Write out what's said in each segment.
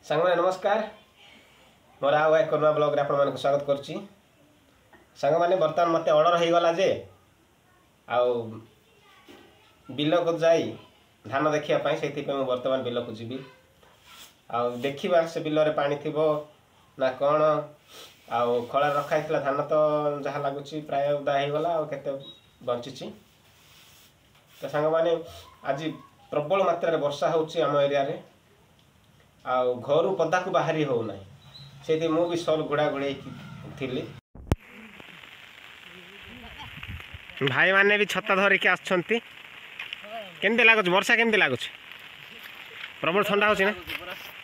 सांग नमस्कार मोर आउ एक नवा ब्लॉग रे आपण मानक स्वागत करछि। सांग माने बर्तमान मते ऑर्डर हो गला जे आउ बिल को जाई धान देखिया पई सेति पे मैं वर्तमान बिल को जीबी आउ देखिबा से बिल रे पानी थिबो ना कोन आउ खळा रखाइतला धान तो जहा लागुछि प्राय उदा हो गला आउ केते बंचिछि। तो सांग माने आज प्रबल मात्रा रे वर्षा होछि हम एरिया रे आउ घर पदा को बाहरी हो ना से मु भी सल घोड़ा घोड़े थी। भाई माने भी छता धरिक आछंती केमते लागुछ वर्षा केमते लागुछ प्रबल ठंडा होछि ना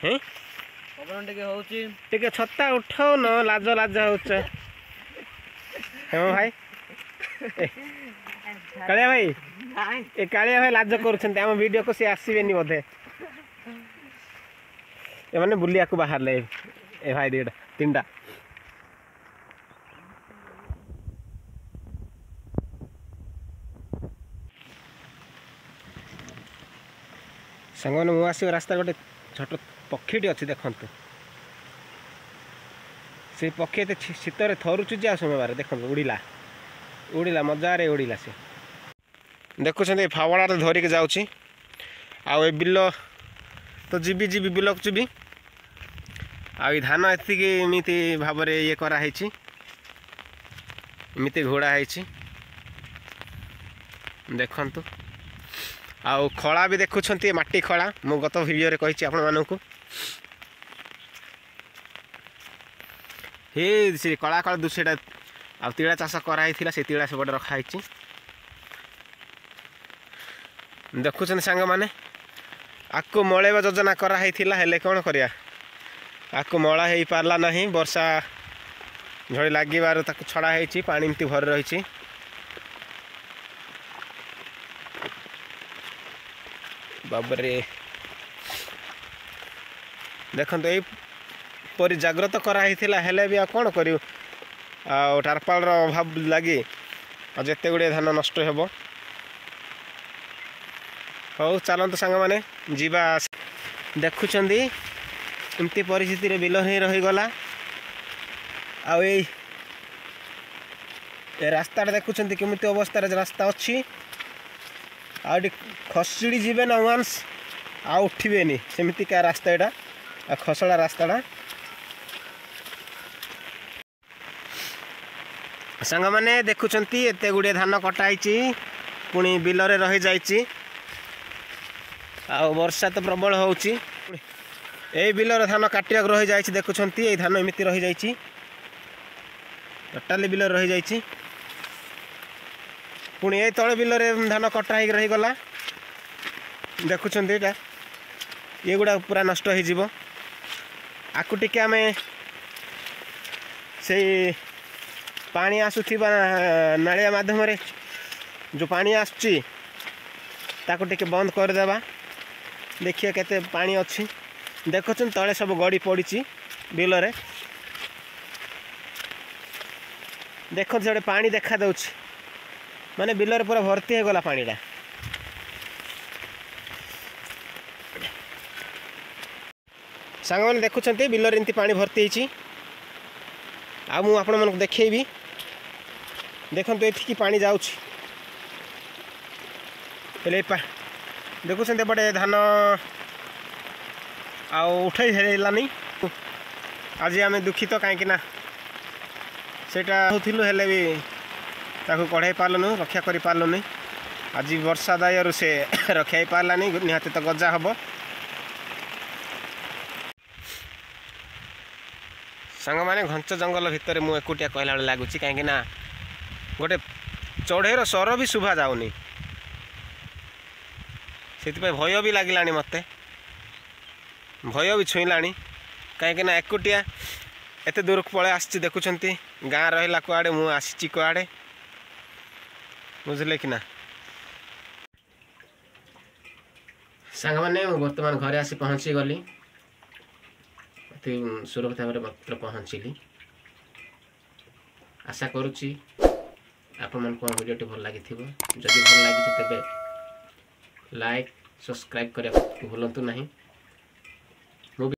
हैं पवन टिके होछि टिके छता उठाओ न लाज लाज होछ हे भाई कालिया भाई ए कालिया भाई लाज करछंती हम वीडियो को से आसीबेनी बोधे ए माने बुलिया को बाहर ले ए भाई देडा तीनटा संगने मु आसी रास्ता गोटे छोट पक्षीटी अच्छी देखते से पक्षी एत शीतर थरुचु जे समय बारे देखो उड़िला उड़िला मजारे उड़िला से देखुं फावड़ा धरिक जाऊँगी आउ बिल तो जीबी जीबी बिल को जीबी आ धान एमती भाव ये कराई एमती घोड़ा है देखु आउ खड़ा भी देखुंत माटी खड़ा मु गत भिडियो रे कही आपण मानक हे से कला कला दूसरा आ तिड़ा चाष कराई से तिड़ा सब रखाई देखुं सांग माने आकु मलैवा योजना कराई हेले कौन करिया आकु मला हो पारला नहीं वर्षा झड़ी लगिबार ताकु छड़ा है पानी एमती भर रही बाबरे देखो यहीपरी जाग्रत कराई हेले भी कौन कर टारपाल अभाव लगी जिते गुड़े धान नष्ट हो हौ चलत सांग मैंने जीवा देखुं एमती परिस्थिति बिल ही रहीगला आई रास्ता देखुं केमी अवस्था रास्ता अच्छी आ खसड़ी जीवे ना वान्स आ उठे सेमती क्या रास्ता यहाँ खसड़ा रास्ता सांग मैंने देखुं एत गुड़े धान कटाई पुणी बिल रही जाइए आ वर्षा तो प्रबल होची ए बिलर धान काटिया रही जाइए देखुं ये धान एमती रही जाइए टोटाली बिल रही जाइए पुणी ये तले बिल धान कटा हो रहीगला देखुं यहाँ ये गुड़ा पूरा नष्ट हो आकु टिके आम से पानी आसुथिबा नालिया माध्यम जो पानी आसुची ताकु टिके बंद करदेबा देखिए केते पानी अच्छी देखुं तले सब गड़ी पड़ी बिल रे देखो जो पानी देखा दौच माने बिल रे पूरा भर्ती हो गला पानीटा सांग मैंने देखुं बिल रे एमती पानी भर्ती होती आ मु आपण मन देखी देखो ये पानी जाऊँच देखुं एपटे धान आठानी आज आम दुखित कहीं सेटा होलु हेले भी ताकू कढ़ाई पार्लुनु रक्षा कर पार्लुनि आज वर्षा दायर से रक्षा पार्लानी निहाती तो गजा हम सांग माने घंच जंगल भितर मु एकुटिया कहला बेले लगुच कहीं गोटे चढ़ेर स्वर भी शुभा जाऊनी से भय भी लगिला मत भय भी छुईला कहीं एकुटिया एत दूर को पलि आसी देखुं गाँ रहा कुआड़े मु आसी कुआड़े बुझे कि ना सांग मैंने बर्तमान घरे आसी पहुँची गली सुरक्षित भाव मात्र पहुँचली आशा करुच्ची आपण भिडियोटी भल लगी जदि भल लगी तेरे लाइक सब्सक्राइब करने को भूलु नहीं।